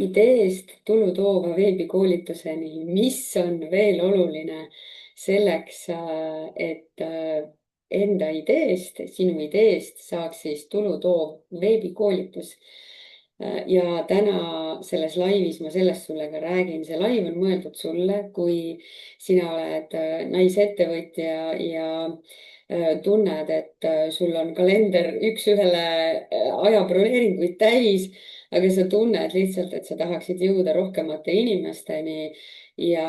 ideest tulu toova veebikoolituseni, mis on veel oluline selleks, et enda ideest, sinu ideest saaks siis tulu toov veebikoolitus. Ja täna selles laivis ma sellest sulle ka räägin. See laiv on mõeldud sulle, kui sina oled naisettevõtja ja tunned, et sul on kalender üks-ühele ajabroneeringuid täis, aga sa tunned lihtsalt, et sa tahaksid jõuda rohkemate inimesteni ja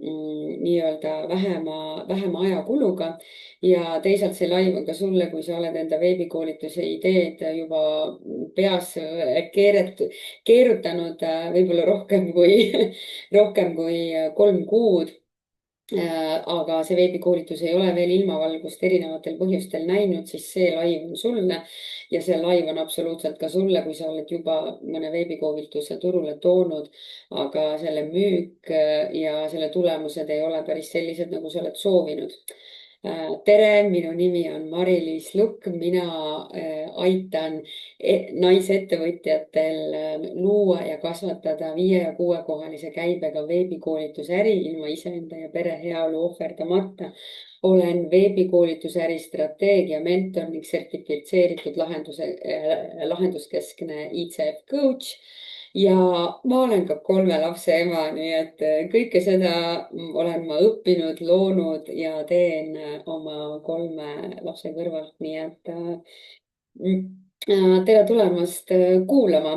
nii-öelda vähema ajakuluga. Ja teisalt see laiv on ka sulle, kui sa oled enda veebikoolituse ideed juba peas keerutanud võib-olla rohkem kui 3 kuud. Aga see veebikoolitus ei ole veel ilmavalgust erinevatel põhjustel näinud, siis see laiv on sulle. Ja see laiv on absoluutselt ka sulle, kui sa oled juba mõne veebikoolituse turule toonud, aga selle müük ja selle tulemused ei ole päris sellised, nagu sa oled soovinud. Tere, minu nimi on Mari-Liis Lukk, mina aitan naisettevõtjatel luua ja kasvatada 5- ja 6-kohalise käibega veebikoolitusäri ilma iseenda ja pere heaolu ohverdamata. Olen veebikoolitusäri strateegia mentor ning sertifitseeritud lahenduskeskne ICF coach. Ja ma olen ka 3 lapse ema, nii et kõike seda olen ma õppinud, loonud ja teen oma 3 lapse kõrvalt, nii et tere tulemast kuulama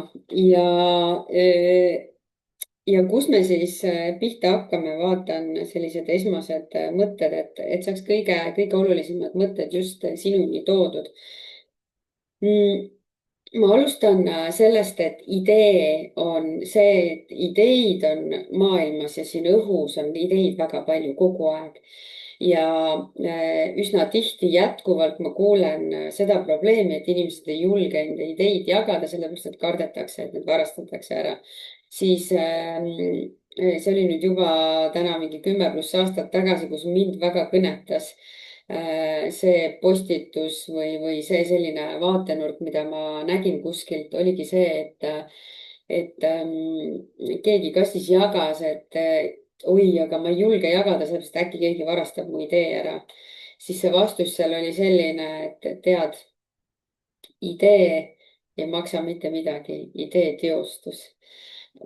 ja kus me siis pihta hakkame, vaatan sellised esmased mõtted, et saaks kõige olulisemad mõtted just sinuni toodud. Ma alustan sellest, et idee on see, et ideid on maailmas ja siin õhus on ideid väga palju kogu aeg. Ja üsna tihti jätkuvalt ma kuulen seda probleemi, et inimesed ei julge enda ideid jagada, sellepärast et kardetakse, et need varastatakse ära. Siis see oli nüüd juba täna mingi 10+ aastat tagasi, kus mind väga kõnetas see postitus või see selline vaatenurk, mida ma nägin kuskilt, oligi see, et keegi kas siis jagas, et oi, aga ma ei julge jagada, sellepärast äkki keegi varastab mu idee ära. Siis see vastus seal oli selline, et tead, idee ei maksa mitte midagi, idee teostus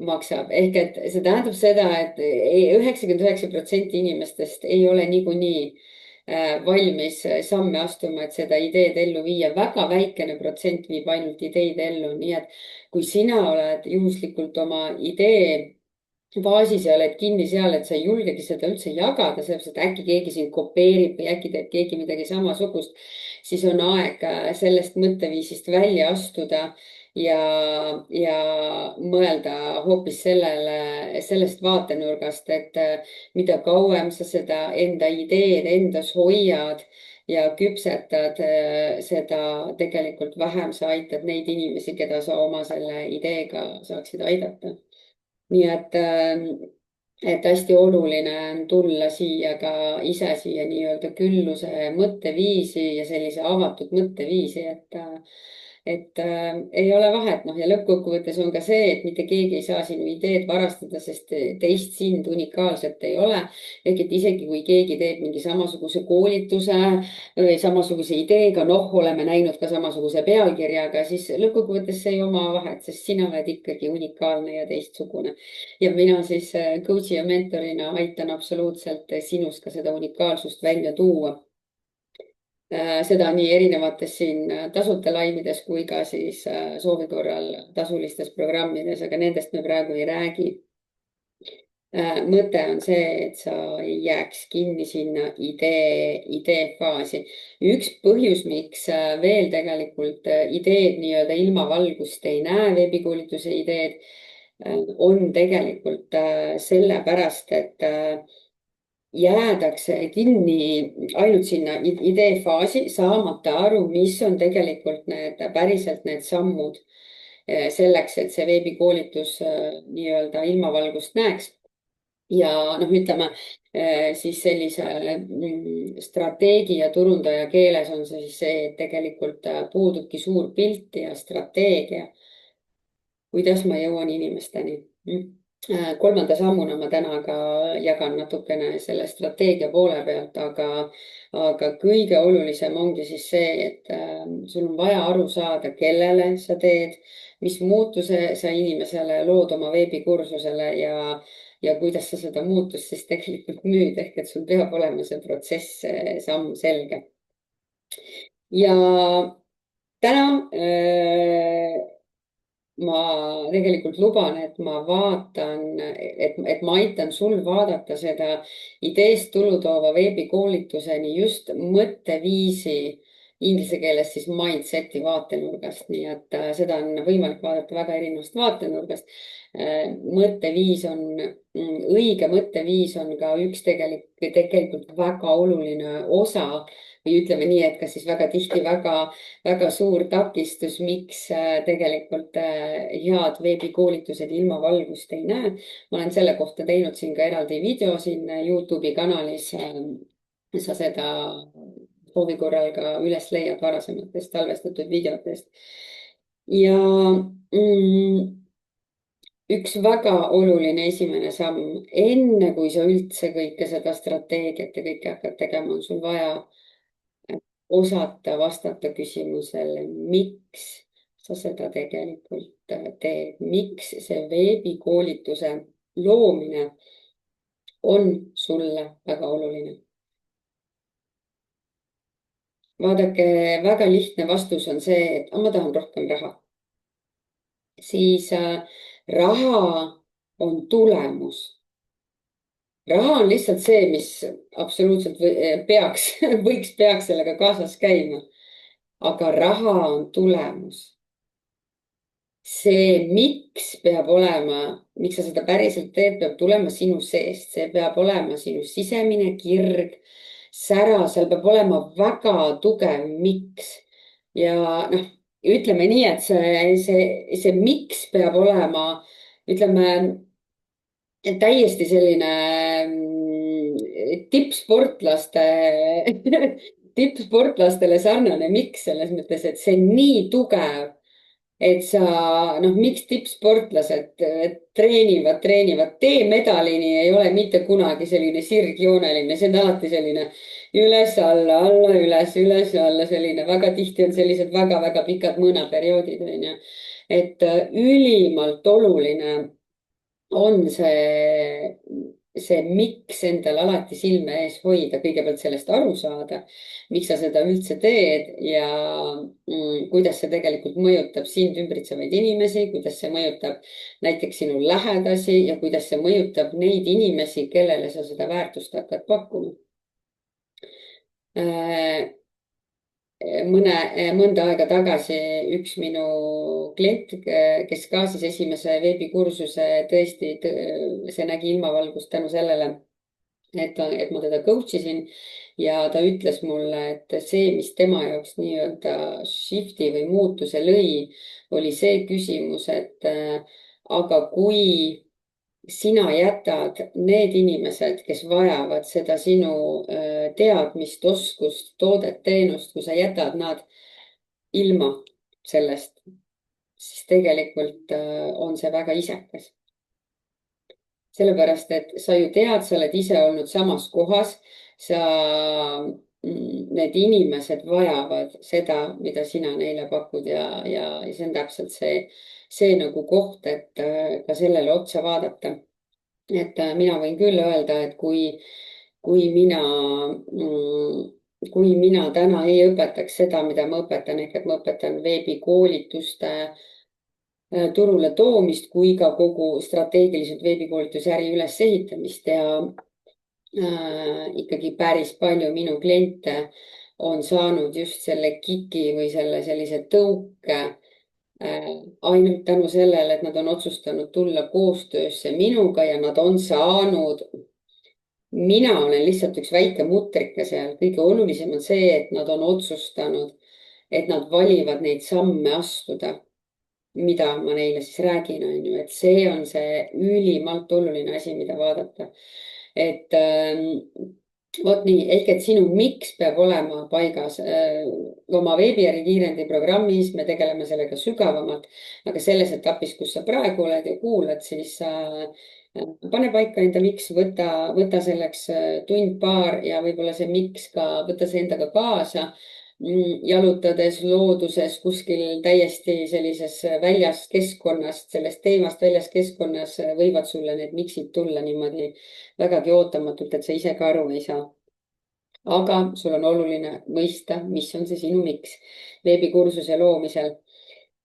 maksab. Ehk et see tähendab seda, et 99% inimestest ei ole niikuinii valmis samme astuma, et seda ideed ellu viia. Väga väikene protsent viib ainult ideid ellu. Nii et kui sina oled juhuslikult oma idee faasis ja oled kinni seal, et sa ei julgegi seda üldse jagada, sellepärast et äkki keegi sind kopeerib või äkki teeb keegi midagi samasugust, siis on aeg sellest mõtteviisist välja astuda ja mõelda hoopis sellest vaatenurgast, et mida kauem sa seda enda ideed endas hoiad ja küpsetad, seda tegelikult vähem sa aitad neid inimesi, keda sa oma selle ideega saaksid aidata. Nii et hästi oluline on tulla siia ka ise siia nii-öelda külluse mõtteviisi ja sellise avatud mõtteviisi, et ei ole vahet, ja lõppkokkuvõttes on ka see, et mitte keegi ei saa sinu ideed varastada, sest teist sind unikaalset ei ole. Ehk et isegi kui keegi teeb mingi samasuguse koolituse või samasuguse ideega, oleme näinud ka samasuguse pealkirjaga, siis lõppkokkuvõttes see ei oma vahet, sest sina oled ikkagi unikaalne ja teistsugune. Ja mina siis coach'i ja mentorina aitan absoluutselt sinus ka seda unikaalsust välja tuua. Seda nii erinevates siin tasuta laivides kui ka siis soovi korral tasulistes programmides, aga nendest me praegu ei räägi. Mõte on see, et sa ei jääks kinni sinna idee faasi. Üks põhjus, miks veel tegelikult ideed nii-öelda ilmavalgust ei näe, veebikoolituse ideed, on tegelikult sellepärast, et jäädakse kinni ainult sinna idee faasi, saamata aru, mis on tegelikult päriselt need sammud selleks, et see veebikoolitus nii-öelda ilmavalgust näeks. Ja ütleme siis sellise strateegi ja turundaja keeles on see siis see, et tegelikult puudubki suur pilt ja strateegia. kuidas ma jõuan inimesteni. Kolmanda sammuna ma täna ka jagan natukene selle strateegia poole pealt, aga kõige olulisem ongi siis see, et sul on vaja aru saada, kellele sa teed, mis muutuse sa inimesele lood oma veebikursusele ja kuidas sa seda muutust siis tegelikult müüd, ehk et sul peab olema see protsess, samm selge. ja täna ma tegelikult luban, et ma vaatan, et ma aitan sul vaadata seda ideest tulu toova veebikoolituseni just mõtteviisi, inglise keeles siis mindset'i vaatenurgast, nii et seda on võimalik vaadata väga erinevast vaatenurgast. mõtteviis on, õige mõtteviis on ka üks tegelikult väga oluline osa või ütleme nii, et kas siis väga tihti väga suur takistus, miks tegelikult head veebikoolitused ilma valgust ei näe. ma olen selle kohta teinud siin ka eraldi video siin Youtube'i kanalis. sa seda soovi korral ka üles leiad varasematest salvestatud videotest. ja üks väga oluline esimene samm, enne kui sa üldse kõike seda strateegiat ja kõike hakkad tegema, on sul vaja osata vastata küsimusele, miks sa seda tegelikult teed, miks see veebikoolituse loomine on sulle väga oluline. vaadake, väga lihtne vastus on see, et ma tahan rohkem raha. siis raha on tulemus. raha on lihtsalt see, mis absoluutselt peaks sellega kaasas käima. aga raha on tulemus. see, miks peab olema, miks sa seda päriselt teed, peab tulema sinu seest, see peab olema sinu sisemine kirg, sära, seal peab olema väga tugev miks. ja noh, ütleme nii, et see miks peab olema, ütleme täiesti selline tippsportlaste tippsportlastele sarnane miks selles mõttes, et see on nii tugev, et sa noh, miks tippsportlased treenivad, T-medalini ei ole mitte kunagi selline sirgjooneline, see on alati selline üles-alla, alla-üles, üles-alla, selline väga tihti on sellised väga-väga pikad mõõnaperioodid, onju. et ülimalt oluline on see miks endal alati silme ees hoida, kõigepealt sellest aru saada, miks sa seda üldse teed ja kuidas see tegelikult mõjutab sind ümbritsevaid inimesi, kuidas see mõjutab näiteks sinu lähedasi ja kuidas see mõjutab neid inimesi, kellele sa seda väärtust hakkad pakkuma. Mõnda aega tagasi üks minu klient, kes ka siis esimese veebikursuse tõesti, see nägi ilmavalgust tänu sellele, et ma teda coach isin ja ta ütles mulle, et see, mis tema jaoks nii-öelda shift'i või muutuse lõi, oli see küsimus, et aga kui sina jätad need inimesed, kes vajavad seda sinu teadmist, oskust, toodet, teenust, kui sa jätad nad ilma sellest, siis tegelikult on see väga isekas. sellepärast, et sa ju tead, sa oled ise olnud samas kohas, need inimesed vajavad seda, mida sina neile pakud ja see on täpselt see nagu koht, et ka sellele otsa vaadata. et mina võin küll öelda, et kui mina täna ei õpetaks seda, mida ma õpetan, ehk et ma õpetan veebikoolituste turule toomist kui ka kogu strateegiliselt veebikoolituse äri ülesehitamist ja ikkagi päris palju minu kliente on saanud just selle kiki või sellise tõuke ainult tänu sellele, et nad on otsustanud tulla koostöösse minuga ja nad on saanud. mina olen lihtsalt üks väike mutrike seal, kõige olulisem on see, et nad on otsustanud, et nad valivad neid samme astuda, mida ma neile siis räägin, on ju, et see on see ülimalt oluline asi, mida vaadata. et vot nii, ehk et sinu miks peab olema paigas. Oma veebiäri kiirendi me tegeleme sellega sügavamalt, aga selles etapis, kus sa praegu oled ja kuulad, siis pane paika enda miks, võta selleks tund-paar ja võib-olla see miks ka, võta see endaga kaasa. Jalutades looduses kuskil täiesti sellises väljas keskkonnast, sellest teemast väljas keskkonnas võivad sulle need miksid tulla niimoodi vägagi ootamatult, et sa ise ka aru ei saa. aga sul on oluline mõista, mis on see sinu miks veebikursuse loomisel.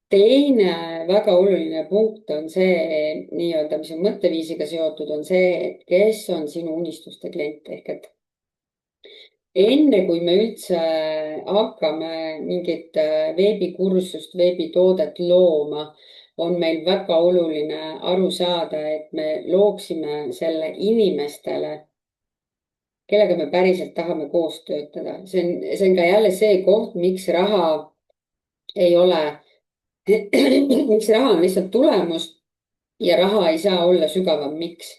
teine väga oluline punkt on see nii-öelda, mis on mõtteviisiga seotud, on see, et kes on sinu unistuste klient ehk et enne kui me üldse hakkame mingit veebikursust, veebitoodet looma, on meil väga oluline aru saada, et me looksime selle inimestele, kellega me päriselt tahame koos töötada. see on ka jälle see koht, miks raha ei ole, miks raha on lihtsalt tulemus ja raha ei saa olla sügavam miks.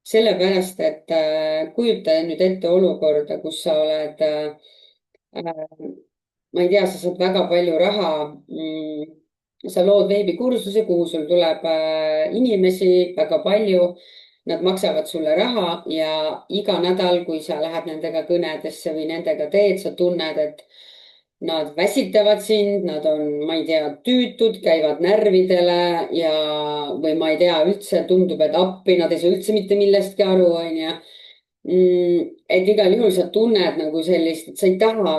sellepärast, et kujuta nüüd ette olukorda, kus sa oled ma ei tea, sa saad väga palju raha sa lood veebikursuse, kuhu sul tuleb inimesi väga palju. Nad maksavad sulle raha ja iga nädal, kui sa lähed nendega kõnedesse või nendega teed, sa tunned, et nad väsitavad sind, nad on, ma ei tea, tüütud, käivad närvidele ja, või ma ei tea, üldse tundub, et appi, nad ei saa üldse mitte millestki aru, onju. Et igal juhul sa tunned nagu sellist, et sa ei taha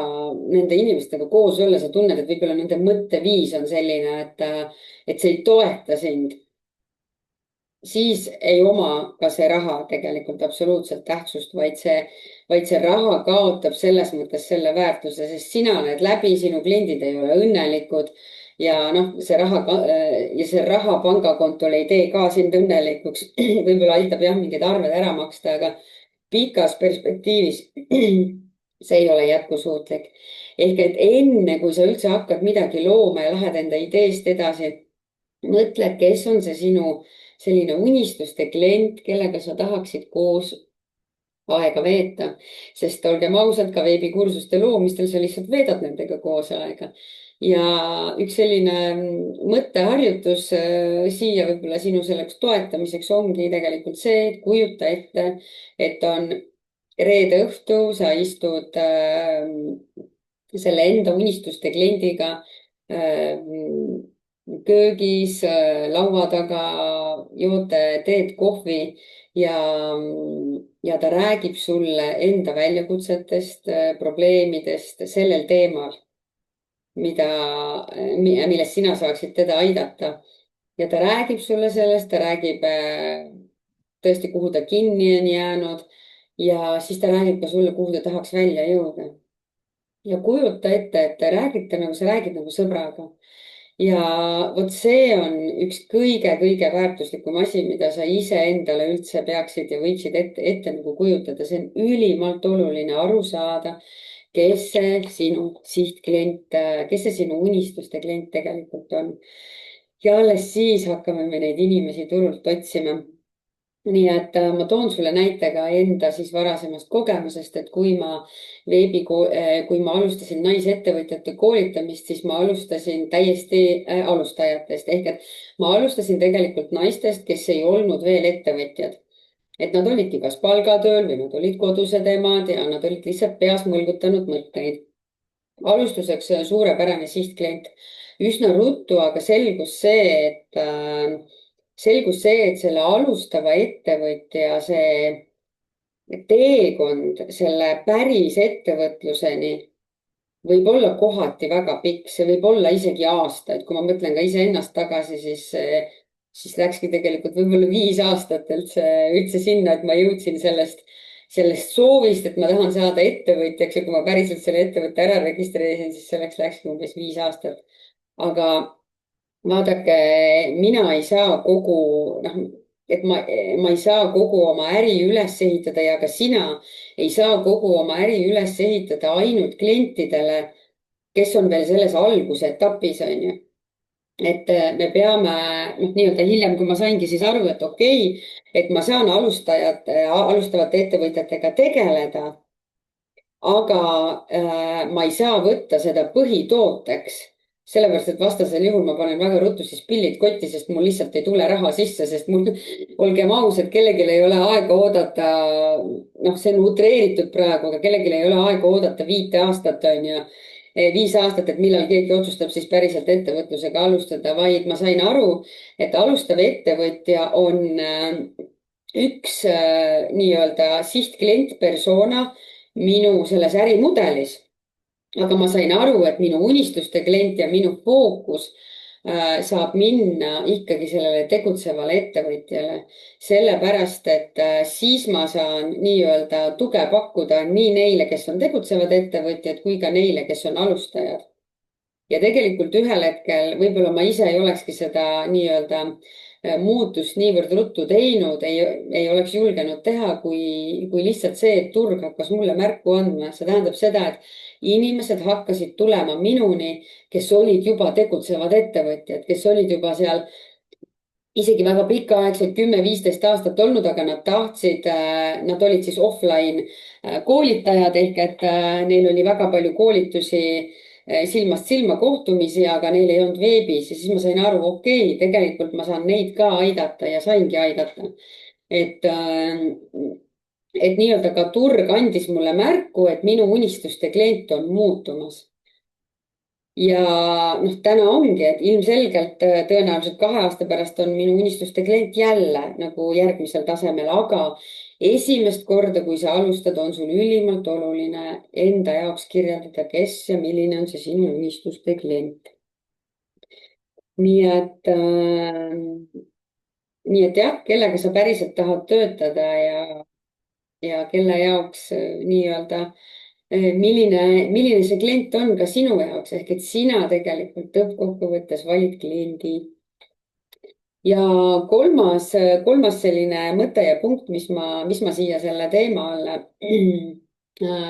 nende inimestega koos olla, sa tunned, et võib-olla nende mõtteviis on selline, et see ei toeta sind. Siis ei oma ka see raha tegelikult absoluutselt tähtsust, vaid see raha kaotab selles mõttes selle väärtuse, sest sina oled läbi, sinu kliendid ei ole õnnelikud. ja noh, see raha pangakontol ei tee ka sind õnnelikuks. võib-olla aitab jah, mingid arved ära maksta, aga pikas perspektiivis see ei ole jätkusuutlik. ehk et enne, kui sa üldse hakkad midagi looma ja lähed enda ideest edasi, mõtle, kes on see sinu selline unistuste klient, kellega sa tahaksid koos aega veeta. sest olgem ausad, ka veebikursuste loomistel sa lihtsalt veedad nendega koos aega. ja üks selline mõtteharjutus siia võib-olla sinu selleks toetamiseks ongi tegelikult see, et kujuta ette, et on reede õhtu, sa istud selle enda unistuste kliendiga köögis laua taga, joote teed, kohvi ja ta räägib sulle enda väljakutsetest, probleemidest sellel teemal, millest sina saaksid teda aidata. ja ta räägib sulle sellest, ta räägib tõesti, kuhu ta kinni on jäänud ja siis ta räägib ka sulle, kuhu ta tahaks välja jõuda. ja kujuta ette, et te räägite nagu, sa räägid nagu sõbraga. ja vot see on üks kõige-kõige väärtuslikum asi, mida sa iseendale üldse peaksid ja võiksid ette nagu kujutada. see on ülimalt oluline aru saada, kes see sinu sihtklient, kes see sinu unistuste klient tegelikult on. ja alles siis hakkame me neid inimesi turult otsima. nii et ma toon sulle näite ka enda siis varasemast kogemusest, et kui ma alustasin naisettevõtjate koolitamist, siis ma alustasin täiesti alustajatest ehk et ma alustasin tegelikult naistest, kes ei olnud veel ettevõtjad. et nad olidki kas palgatööl või nad olid kodused emad ja nad olid lihtsalt peas mõlgutanud mõtteid. alustuseks suurepärane sihtklient. üsna ruttu aga selgus see, et selle alustava ettevõtja see teekond selle päris ettevõtluseni võib olla kohati väga pikk, see võib olla isegi aastaid. kui ma mõtlen ka iseennast tagasi, siis läkski tegelikult võib-olla 5 aastat üldse sinna, et ma jõudsin sellest soovist, et ma tahan saada ettevõtjaks ja kui ma päriselt selle ettevõtte ära registreerisin, siis selleks läkski umbes 5 aastat. aga vaadake, mina ei saa ma ei saa kogu oma äri üles ehitada ja ka sina ei saa kogu oma äri üles ehitada ainult klientidele, kes on veel selles algusetapis, on ju. et me peame, noh, nii-öelda hiljem, kui ma saingi siis aru, et okei, et ma saan alustavate ettevõtjatega tegeleda aga ma ei saa võtta seda põhitooteks, sellepärast et vastasel juhul ma panen väga ruttu siis pillid kotti, sest mul lihtsalt ei tule raha sisse, sest mul, olgem ausad, kellelgi ei ole aega oodata. noh, see on utreeritud praegu, aga kellelgi ei ole aega oodata 5 aastat, on ju. 5 aastat, et millal keegi otsustab siis päriselt ettevõtlusega alustada, vaid ma sain aru, et alustav ettevõtja on üks nii-öelda sihtklient persona minu selles ärimudelis. aga ma sain aru, et minu unistuste klient ja minu fookus saab minna ikkagi sellele tegutsevale ettevõtjale. sellepärast, et siis ma saan nii-öelda tuge pakkuda nii neile, kes on tegutsevad ettevõtjad, kui ka neile, kes on alustajad. ja tegelikult ühel hetkel võib-olla ma ise ei olekski seda nii-öelda muutust niivõrd ruttu teinud, ei oleks julgenud teha, kui lihtsalt see, et turg hakkas mulle märku andma. see tähendab seda, et inimesed hakkasid tulema minuni, kes olid juba tegutsevad ettevõtjad, kes olid juba seal isegi väga pikaaegselt 10-15 aastat olnud, aga nad tahtsid, nad olid siis offline koolitajad ehk et neil oli väga palju koolitusi, silmast silma kohtumisi, aga neil ei olnud veebis ja siis ma sain aru, okei, tegelikult ma saan neid ka aidata ja saingi aidata. et, et nii-öelda ka turg andis mulle märku, et minu unistuste klient on muutumas. ja noh, täna ongi, et ilmselgelt tõenäoliselt 2 aasta pärast on minu unistuste klient jälle nagu järgmisel tasemel, aga esimest korda, kui sa alustad, on sul ülimalt oluline enda jaoks kirjeldada, kes ja milline on see sinu unistuste klient. nii et, nii et jah, kellega sa päriselt tahad töötada ja kelle jaoks nii-öelda milline see klient on ka sinu jaoks ehk et sina tegelikult lõppkokkuvõttes valid kliendi. ja kolmas selline mõte ja punkt, mis ma siia selle teema alla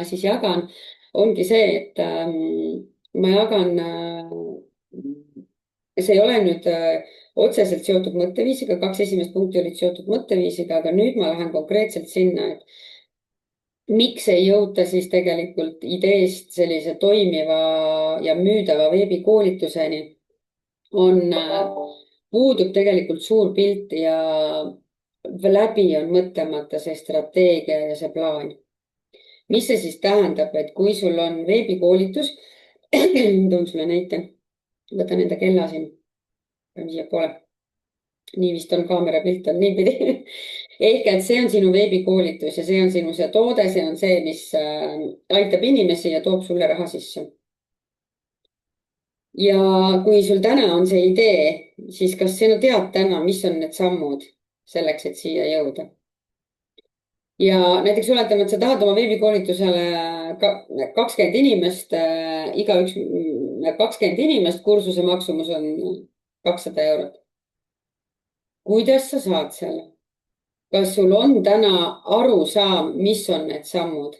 siis jagan, ongi see, et ma jagan, see ei ole nüüd otseselt seotud mõtteviisiga, 2 esimest punkti olid seotud mõtteviisiga, aga nüüd ma lähen konkreetselt sinna, et miks ei jõuta siis tegelikult ideest sellise toimiva ja müüdava veebikoolituseni, puudub tegelikult suur pilt ja läbi on mõtlemata see strateegia ja see plaan. mis see siis tähendab, et kui sul on veebikoolitus, toon sulle näite, võtan enda kella siin, pean siiapoole. nii vist on kaamerapilt on niipidi ehk et see on sinu veebikoolitus ja see on sinu see toode, see on see, mis aitab inimesi ja toob sulle raha sisse. ja kui sul täna on see idee, siis kas sina tead täna, mis on need sammud selleks, et siia jõuda? ja näiteks oletame, et sa tahad oma veebikoolitusele 20 inimest, igaüks 20 inimest, kursuse maksumus on 200 eurot. kuidas sa saad selle? kas sul on täna arusaam, mis on need sammud?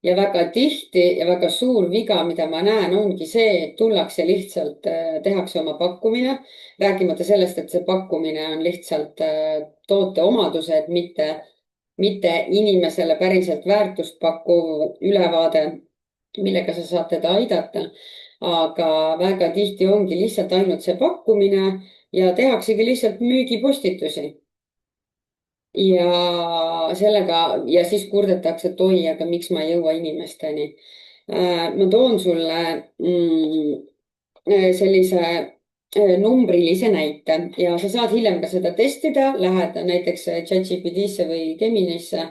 ja väga tihti ja väga suur viga, mida ma näen, ongi see, et tullakse lihtsalt, tehakse oma pakkumine, rääkimata sellest, et see pakkumine on lihtsalt toote omadused, mitte inimesele päriselt väärtust pakkuv ülevaade, millega sa saad teda aidata. aga väga tihti ongi lihtsalt ainult see pakkumine ja tehaksegi lihtsalt müügipostitusi. ja sellega ja siis kurdetakse, et oi, aga miks ma ei jõua inimesteni. ma toon sulle sellise numbrilise näite ja sa saad hiljem ka seda testida, lähed näiteks ChatGPT-sse või Geminisse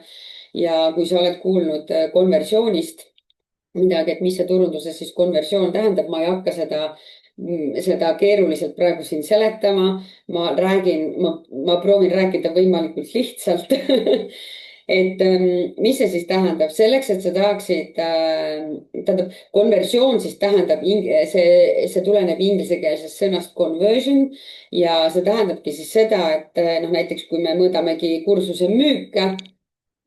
ja kui sa oled kuulnud konversioonist midagi, et mis see turunduses siis konversioon tähendab, ma ei hakka seda keeruliselt praegu siin seletama. ma proovin rääkida võimalikult lihtsalt et mis see siis tähendab selleks, et sa tahaksid, tähendab konversioon siis tähendab, see tuleneb inglisekeelsest sõnast conversion ja see tähendabki siis seda, et noh, näiteks kui me mõõdamegi kursuse müüke,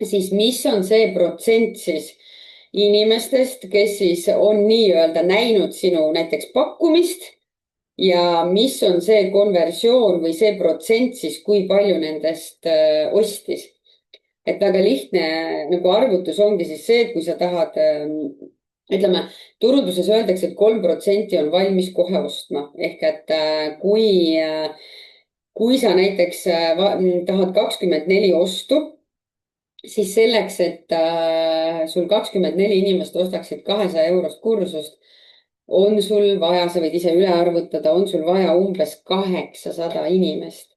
siis mis on see protsent siis inimestest, kes siis on nii-öelda näinud sinu näiteks pakkumist ja mis on see konversioon või see protsent siis, kui palju nendest ostis. et väga lihtne nagu arvutus ongi siis see, et kui sa tahad, ütleme, turunduses öeldakse, et 3% on valmis kohe ostma ehk et kui sa näiteks tahad 24 ostu, siis selleks, et sul 24 inimest ostaksid 200-eurost kursust, on sul vaja, sa võid ise üle arvutada, on sul vaja umbes 800 inimest,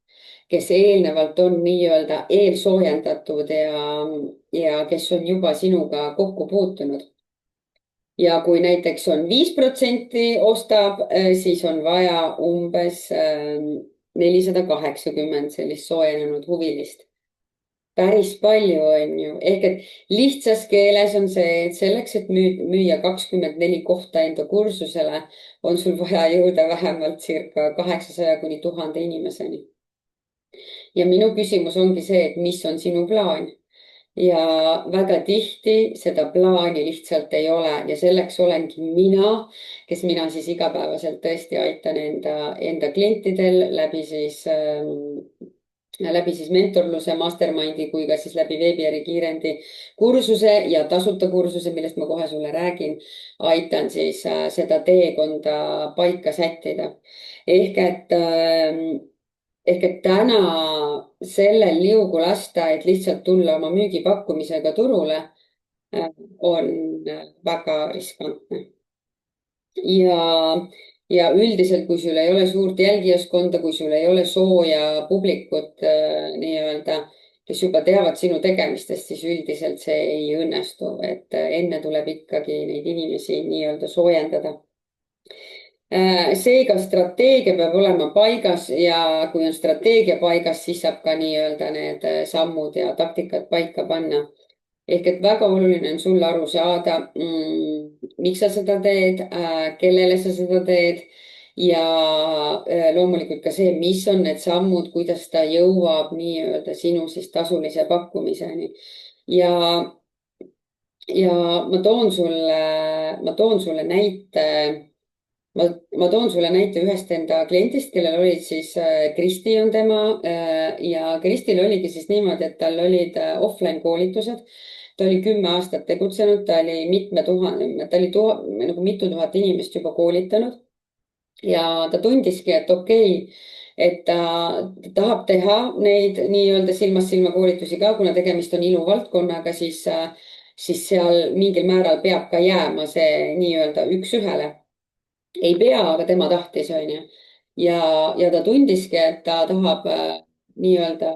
kes eelnevalt on nii-öelda eelsoojendatud ja kes on juba sinuga kokku puutunud. Ja kui näiteks on 5% ostab, siis on vaja umbes 480 sellist soojenenud huvilist. Päris palju on ju, ehk et lihtsas keeles on see, et selleks, et müüa 24 kohta enda kursusele, on sul vaja jõuda vähemalt circa 800 kuni 1000 inimeseni. Ja minu küsimus ongi see, et mis on sinu plaan? Ja väga tihti seda plaani lihtsalt ei ole ja selleks olengi mina siis igapäevaselt tõesti aitan enda klientidel läbi siis mentorluse, mastermind'i kui ka siis läbi veebiärikiirendi kursuse ja tasuta kursuse, millest ma kohe sulle räägin, aitan siis seda teekonda paika sättida. Ehk et täna sellel liugu lasta, et lihtsalt tulla oma müügipakkumisega turule, on väga riskantne. Ja üldiselt, kui sul ei ole suurt jälgijaskonda, kui sul ei ole sooja publikut nii-öelda, kes juba teavad sinu tegemistest, siis üldiselt see ei õnnestu, et enne tuleb ikkagi neid inimesi nii-öelda soojendada. Seega strateegia peab olema paigas ja kui on strateegia paigas, siis saab ka nii-öelda need sammud ja taktikad paika panna. Ehk et väga oluline on sul aru saada, miks sa seda teed, kellele sa seda teed ja loomulikult ka see, mis on need sammud, kuidas ta jõuab nii-öelda sinu siis tasulise pakkumiseni. Ja ma toon sulle näite ma toon sulle näite ühest enda kliendist, kellel olid siis Kristi on tema ja Kristil oligi siis niimoodi, et tal olid offline koolitused. Ta oli 10 aastat tegutsenud, ta oli nagu mitu tuhat inimest juba koolitanud ja ta tundiski, et okei, et ta tahab teha neid nii-öelda silmast silma koolitusi ka, kuna tegemist on iluvaldkonnaga, siis seal mingil määral peab ka jääma see nii-öelda üks-ühele. Ei pea, aga tema tahtis, onju. Ja ta tundiski, et ta tahab nii-öelda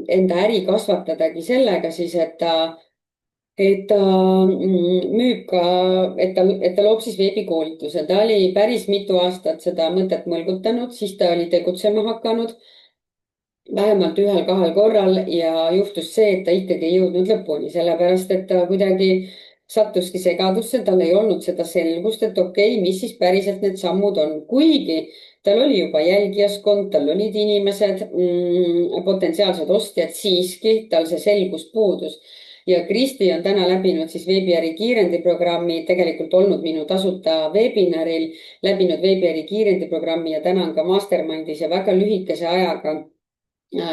enda äri kasvatadagi sellega siis, et ta müüb ka, et ta loob siis veebikoolituse. Ta oli päris mitu aastat seda mõtet mõlgutanud, siis ta oli tegutsema hakanud vähemalt 1-2 korral ja juhtus see, et ta ikkagi ei jõudnud lõpuni, sellepärast et ta kuidagi sattuski segadusse, tal ei olnud seda selgust, et okei, mis siis päriselt need sammud on, kuigi tal oli juba jälgijaskond, tal olid inimesed, potentsiaalsed ostjad, siiski tal see selgus puudus. Ja Kristi on täna läbinud siis veebiäri kiirendi programmi, tegelikult olnud minu tasuta webinaril, läbinud veebiäri kiirendi programmi ja täna on ka mastermind'is ja väga lühikese ajaga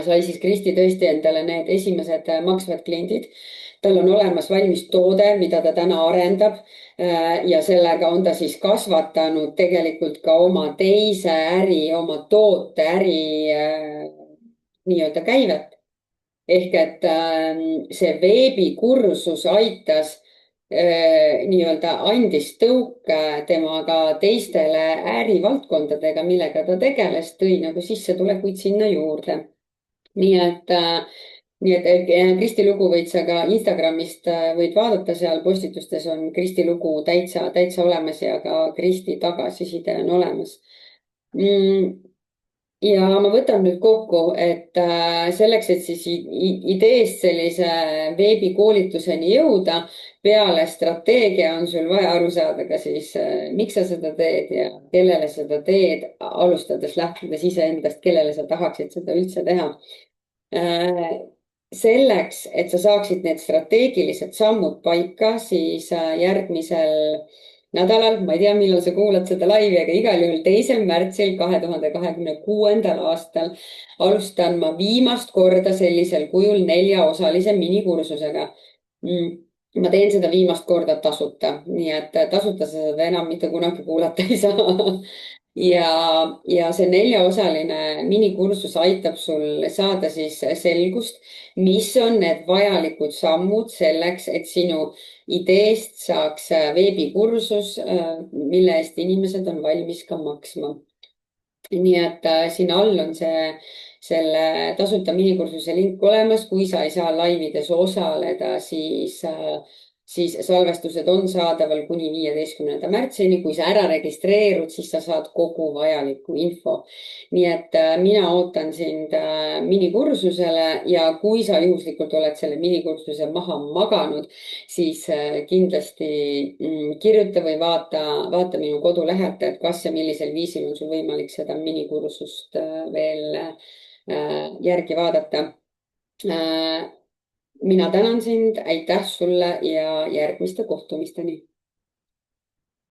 sai siis Kristi tõesti endale need esimesed maksvad kliendid. Tal on olemas valmis toode, mida ta täna arendab ja sellega on ta siis kasvatanud tegelikult ka oma teise äri, oma toote äri nii-öelda käivet. Ehk et see veebikursus aitas nii-öelda andis tõuke temaga teistele ärivaldkondadega, millega ta tegeles, tõi nagu sissetulekuid sinna juurde. Nii et Kristi lugu võid sa ka Instagramist võid vaadata, seal postitustes on Kristi lugu täitsa olemas ja ka Kristi tagasiside on olemas. Ja ma võtan nüüd kokku, et selleks, et siis ideest sellise veebikoolituseni jõuda, peale strateegia on sul vaja aru saada ka siis, miks sa seda teed ja kellele seda teed, alustades lähtudes iseendast, kellele sa tahaksid seda üldse teha. Selleks, et sa saaksid need strateegilised sammud paika, siis järgmisel nädalal, ma ei tea, millal sa kuulad seda laivi, aga igal juhul 2. märtsil 2026. aastal alustan ma viimast korda sellisel kujul 4-osalise minikursusega. Ma teen seda viimast korda tasuta, nii et tasuta sa seda enam mitte kunagi kuulata ei saa. ja see 4-osaline minikursus aitab sul saada siis selgust, mis on need vajalikud sammud selleks, et sinu ideest saaks veebikursus, mille eest inimesed on valmis ka maksma. nii et siin all on selle tasuta minikursuse link olemas, kui sa ei saa laivides osaleda, siis salvestused on saadaval kuni 15. märtsini. kui sa ära registreerud, siis sa saad kogu vajaliku info. nii et mina ootan sind minikursusele ja kui sa juhuslikult oled selle minikursuse maha maganud, siis kindlasti kirjuta või vaata minu kodulehelt, et kas ja millisel viisil on sul võimalik seda minikursust veel järgi vaadata. mina tänan sind, aitäh sulle ja järgmiste kohtumisteni.